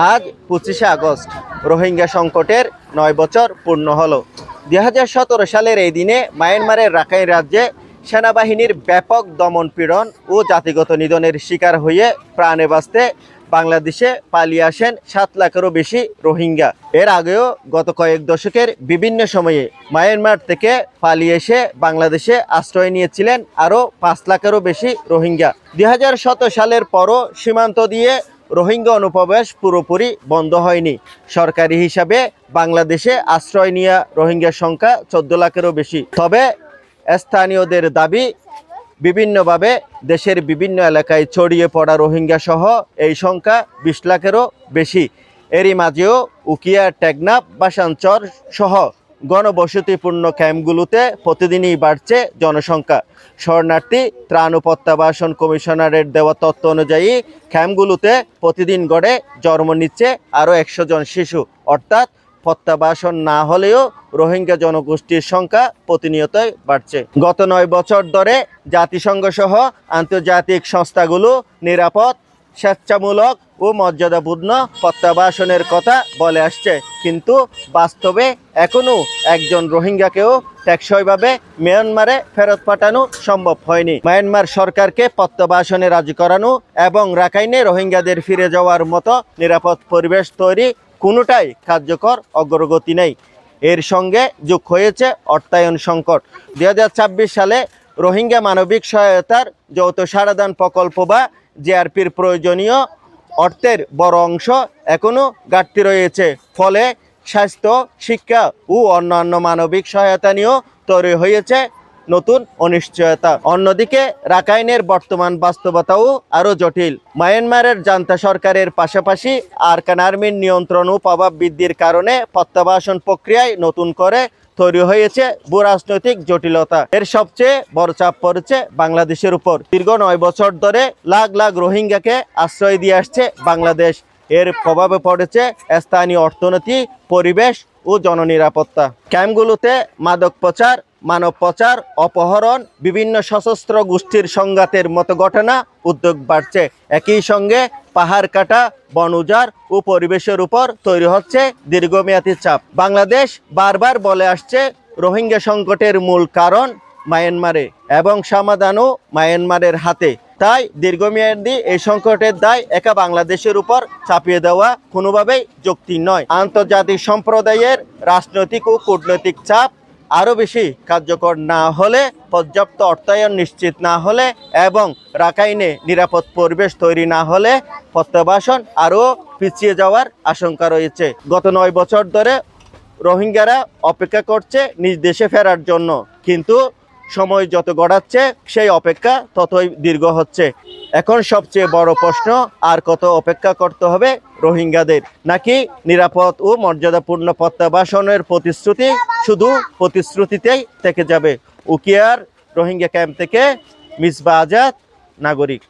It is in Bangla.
আজ 25শে আগস্ট রোহিঙ্গা সংকটের 9 বছর পূর্ণ হলো। 2017 সালের এই দিনে মায়ানমারের রাখাইন রাজ্যে সেনাবাহিনীর ব্যাপক দমনপীড়ন ও জাতিগত নিধনের শিকার হয়ে প্রাণে বাঁচতে বাংলাদেশে পালিয়ে আসেন 7 লাখেরও বেশি রোহিঙ্গা। এর আগেও গত কয়েক দশকের বিভিন্ন সময়ে মায়ানমার থেকে পালিয়ে এসে বাংলাদেশে আশ্রয় নিয়েছিলেন আরও 5 লাখেরও বেশি রোহিঙ্গা। 2017 সালের পরও সীমান্ত দিয়ে রোহিঙ্গা অনুপ্রবেশ পুরোপুরি বন্ধ হয়নি। সরকারি হিসাবে বাংলাদেশে আশ্রয় নেওয়া রোহিঙ্গার সংখ্যা 14 লাখেরও বেশি। তবে স্থানীয়দের দাবি, বিভিন্নভাবে দেশের বিভিন্ন এলাকায় ছড়িয়ে পড়া রোহিঙ্গা সহ এই সংখ্যা 20 লাখেরও বেশি। এরই মাঝেও উকিয়া, টেকনাফ, বাসানচর সহ গণবসতিপূর্ণ ক্যাম্পগুলোতে প্রতিদিনই বাড়ছে জনসংখ্যা। শরণার্থী ত্রাণ ও প্রত্যাবাসন কমিশনারের দেওয়া তথ্য অনুযায়ী ক্যাম্পগুলোতে প্রতিদিন গড়ে জন্ম নিচ্ছে আরও 100 জন শিশু। অর্থাৎ প্রত্যাবাসন না হলেও রোহিঙ্গা জনগোষ্ঠীর সংখ্যা প্রতিনিয়তই বাড়ছে। গত 9 বছর ধরে জাতিসংঘ সহ আন্তর্জাতিক সংস্থাগুলো নিরাপদ, স্বেচ্ছামূলক ও মর্যাদাপূর্ণ প্রত্যাবাসনের কথা বলে আসছে, কিন্তু বাস্তবে এখনও একজন রোহিঙ্গাকেও টেকসইভাবে মিয়ানমারে ফেরত পাঠানো সম্ভব হয়নি। মায়ানমার সরকারকে প্রত্যাবাসনে রাজি করানো এবং রাখাইনে রোহিঙ্গাদের ফিরে যাওয়ার মতো নিরাপদ পরিবেশ তৈরি কোনোটাই কার্যকর অগ্রগতি নেই। এর সঙ্গে যোগ হয়েছে অর্থায়ন সংকট। 2026 সালে রোহিঙ্গা মানবিক সহায়তার যৌথ সারাদান প্রকল্প বা জেআরপির প্রয়োজনীয় অর্থের বড় অংশ এখনও ঘাটতি রয়েছে। ফলে স্বাস্থ্য, শিক্ষা ও অন্যান্য মানবিক সহায়তা নিয়েও তৈরি হয়েছে নতুন অনিশ্চয়তা। অন্যদিকে রাখাইনের বর্তমান বাস্তবতাও আরও জটিল। মায়ানমারের জান্তা সরকারের পাশাপাশি আরকান আর্মির নিয়ন্ত্রণ ও প্রভাব বৃদ্ধির কারণে প্রত্যাবাসন প্রক্রিয়ায় নতুন করে তৈরি হয়েছে ভূরাজনৈতিক জটিলতা। এর সবচেয়ে বড় চাপ পড়েছে বাংলাদেশের উপর। দীর্ঘ 9 বছর ধরে লাখ লাখ রোহিঙ্গাকে আশ্রয় দিয়ে আসছে বাংলাদেশ। এর প্রভাবে পড়েছে স্থানীয় অর্থনীতি, পরিবেশ ও জননিরাপত্তা। ক্যাম্পগুলোতে মাদক পাচার, মানব পাচার, অপহরণ, বিভিন্ন সশস্ত্র গোষ্ঠীর সংঘাতের মতো ঘটনা উদ্যোগ বাড়ছে। একই সঙ্গে পাহাড় কাটা, বন উজাড় ও পরিবেশের উপর তৈরি হচ্ছে দীর্ঘমেয়াদী চাপ। বাংলাদেশ বারবার বলে আসছে রোহিঙ্গা সংকটের মূল কারণ মায়ানমারে এবং সমাধানও মায়ানমারের হাতে। তাই দীর্ঘমেয়াদী এই সংকটের দায় একা বাংলাদেশের উপর চাপিয়ে দেওয়া কোনোভাবেই যৌক্তিক নয়। আন্তর্জাতিক সম্প্রদায়ের রাজনৈতিক ও কূটনৈতিক চাপ আরও বেশি কার্যকর না হলে, পর্যাপ্ত অর্থায়ন নিশ্চিত না হলে এবং রাখাইনে নিরাপদ পরিবেশ তৈরি না হলে প্রত্যাবাসন আরও পিছিয়ে যাওয়ার আশঙ্কা রয়েছে। গত 9 বছর ধরে রোহিঙ্গারা অপেক্ষা করছে নিজ দেশে ফেরার জন্য, কিন্তু সময় যত গড়াচ্ছে সেই অপেক্ষা ততই দীর্ঘ হচ্ছে। এখন সবচেয়ে বড় প্রশ্ন, আর কত অপেক্ষা করতে হবে রোহিঙ্গাদের? নাকি নিরাপদ ও মর্যাদাপূর্ণ প্রত্যাবাসনের প্রতিশ্রুতি শুধু প্রতিশ্রুতিতেই থেকে যাবে? উকিয়ার রোহিঙ্গা ক্যাম্প থেকে মিসবাহ আজাদ, নাগরিক।